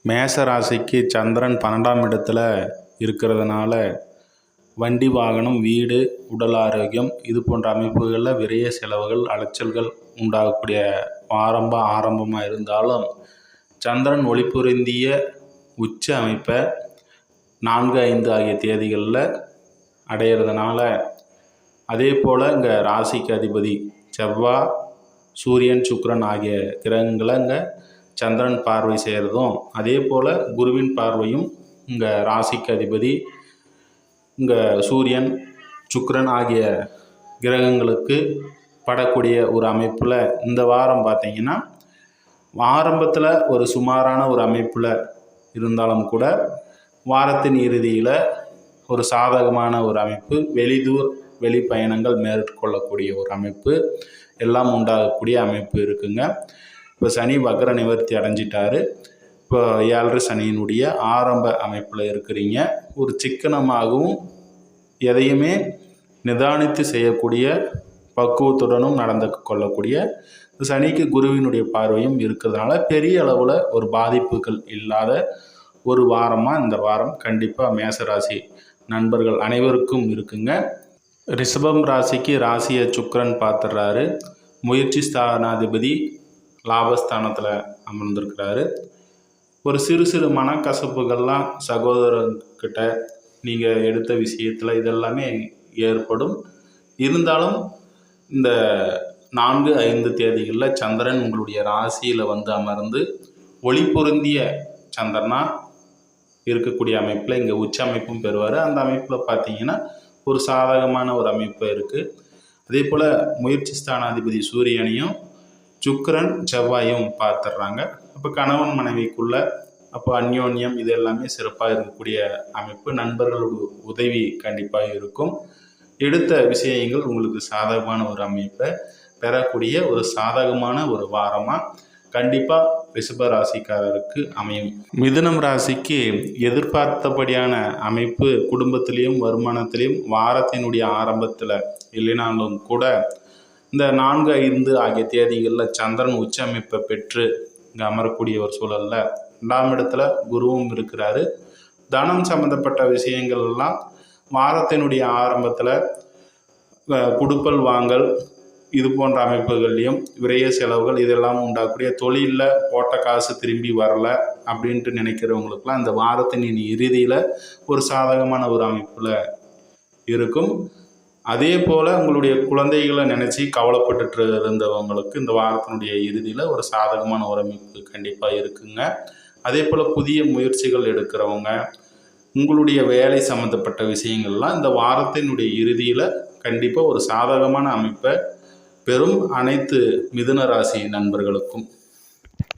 மேஷ ராசிக்கு சந்திரன் 12ஆம் இடத்துல இருக்கிறதுனால வண்டி வாகனம், வீடு, உடல் ஆரோக்கியம் இது போன்ற அமைப்புகளில் விரைய செலவுகள், அலைச்சல்கள் உண்டாகக்கூடிய ஆரம்பமாக இருந்தாலும் சந்திரன் ஒளிபொருந்திய உச்ச அமைப்பை 4, 5 ஆகிய தேதிகளில் அடையிறதுனால, அதே போல் இங்கே ராசிக்கு அதிபதி செவ்வாய், சூரியன், சுக்கிரன் ஆகிய கிரகங்களை இங்கே சந்திரன் பார்வை செய்கிறதும், அதே போல் குருவின் பார்வையும் இங்கே ராசிக்கு அதிபதி இங்கே சூரியன், சுக்கிரன் ஆகிய கிரகங்களுக்கு படக்கூடிய ஒரு அமைப்பில் இந்த வாரம் பார்த்திங்கன்னா ஆரம்பத்தில் ஒரு சுமாரான ஒரு அமைப்பில் இருந்தாலும் கூட வாரத்தின் இறுதியில் ஒரு சாதகமான ஒரு அமைப்பு, வெளி பயணங்கள் மேற்கொள்ளக்கூடிய ஒரு அமைப்பு எல்லாம் உண்டாகக்கூடிய அமைப்பு இருக்குங்க. இப்போ சனி வக்ர நிவர்த்தி அடைஞ்சிட்டாரு. இப்போ 7.5 சனியினுடைய ஆரம்ப அமைப்பில் இருக்கிறீங்க. ஒரு சிக்கனமாகவும் எதையுமே நிதானித்து செய்யக்கூடிய பக்குவத்துடனும் நடந்து கொள்ளக்கூடிய சனிக்கு குருவினுடைய பார்வையும் இருக்கிறதுனால பெரிய அளவில் ஒரு பாதிப்புகள் இல்லாத ஒரு வாரமாக இந்த வாரம் கண்டிப்பாக மேசராசி நண்பர்கள் அனைவருக்கும் இருக்குங்க. ரிஷபம் ராசிக்கு ராசியை சுக்கிரன் பார்த்துடுறாரு. முயற்சி ஸ்தானாதிபதி லாபஸ்தானத்தில் அமர்ந்திருக்கிறாரு. ஒரு சிறு மனக்கசப்புகள்லாம் சகோதரர்கிட்ட நீங்கள் எடுத்த விஷயத்தில் இதெல்லாமே ஏற்படும். இருந்தாலும் இந்த 4, 5 தேதிகளில் சந்திரன் உங்களுடைய ராசியில் வந்து அமர்ந்து ஒளி பொருந்திய சந்திரனா இருக்கக்கூடிய அமைப்பில் இங்கே உச்ச அமைப்பும் பெறுவார். அந்த அமைப்பில் பார்த்தீங்கன்னா ஒரு சாதகமான ஒரு அமைப்பு இருக்குது. அதே போல் முயற்சி ஸ்தானாதிபதி சூரியனையும் சுக்கிரன், செவ்வாயும் பார்த்துடுறாங்க. அப்போ கணவன் மனைவிக்குள்ள அப்போ அந்யோன்யம் இது எல்லாமே சிறப்பாக இருக்கக்கூடிய அமைப்பு. நண்பர்களோட உதவி கண்டிப்பாக இருக்கும். எடுத்த விஷயங்கள் உங்களுக்கு சாதகமான ஒரு அமைப்பை பெறக்கூடிய ஒரு சாதகமான ஒரு வாரமாக கண்டிப்பாக ரிஷப ராசிக்காரருக்கு அமையும். மிதுனம் ராசிக்கு எதிர்பார்த்தபடியான அமைப்பு குடும்பத்திலையும் வருமானத்திலையும் வாரத்தினுடைய ஆரம்பத்தில் இல்லைனாலும் கூட இந்த 4, 5 ஆகிய தேதிகளில் சந்திரன் உச்ச அமைப்பை பெற்று இங்கே அமரக்கூடிய ஒரு சூழலில் 2ஆம் இடத்துல குருவும் இருக்கிறாரு. தனம் சம்பந்தப்பட்ட விஷயங்கள் எல்லாம் வாரத்தினுடைய ஆரம்பத்தில் குடுக்கல் வாங்கல் இது போன்ற அமைப்புகள்லையும் விரைய செலவுகள் இதெல்லாம் உண்டாகக்கூடிய, தொழிலில் போட்ட காசு திரும்பி வரலை அப்படின்ட்டு நினைக்கிறவங்களுக்கெல்லாம் இந்த வாரத்தின் இறுதியில் ஒரு சாதகமான ஒரு அமைப்பில் இருக்கும். அதே போல் உங்களுடைய குழந்தைகளை நினச்சி கவலைப்பட்டுட்டு இருந்தவங்களுக்கு இந்த வாரத்தினுடைய இறுதியில் ஒரு சாதகமான ஒரு அமைப்பு கண்டிப்பாக இருக்குங்க. அதே போல் புதிய முயற்சிகள் எடுக்கிறவங்க, உங்களுடைய வேலை சம்மந்தப்பட்ட விஷயங்கள்லாம் இந்த வாரத்தினுடைய இறுதியில் கண்டிப்பாக ஒரு சாதகமான அமைப்பை பெறும் அனைத்து மிதுன ராசி நண்பர்களுக்கும்.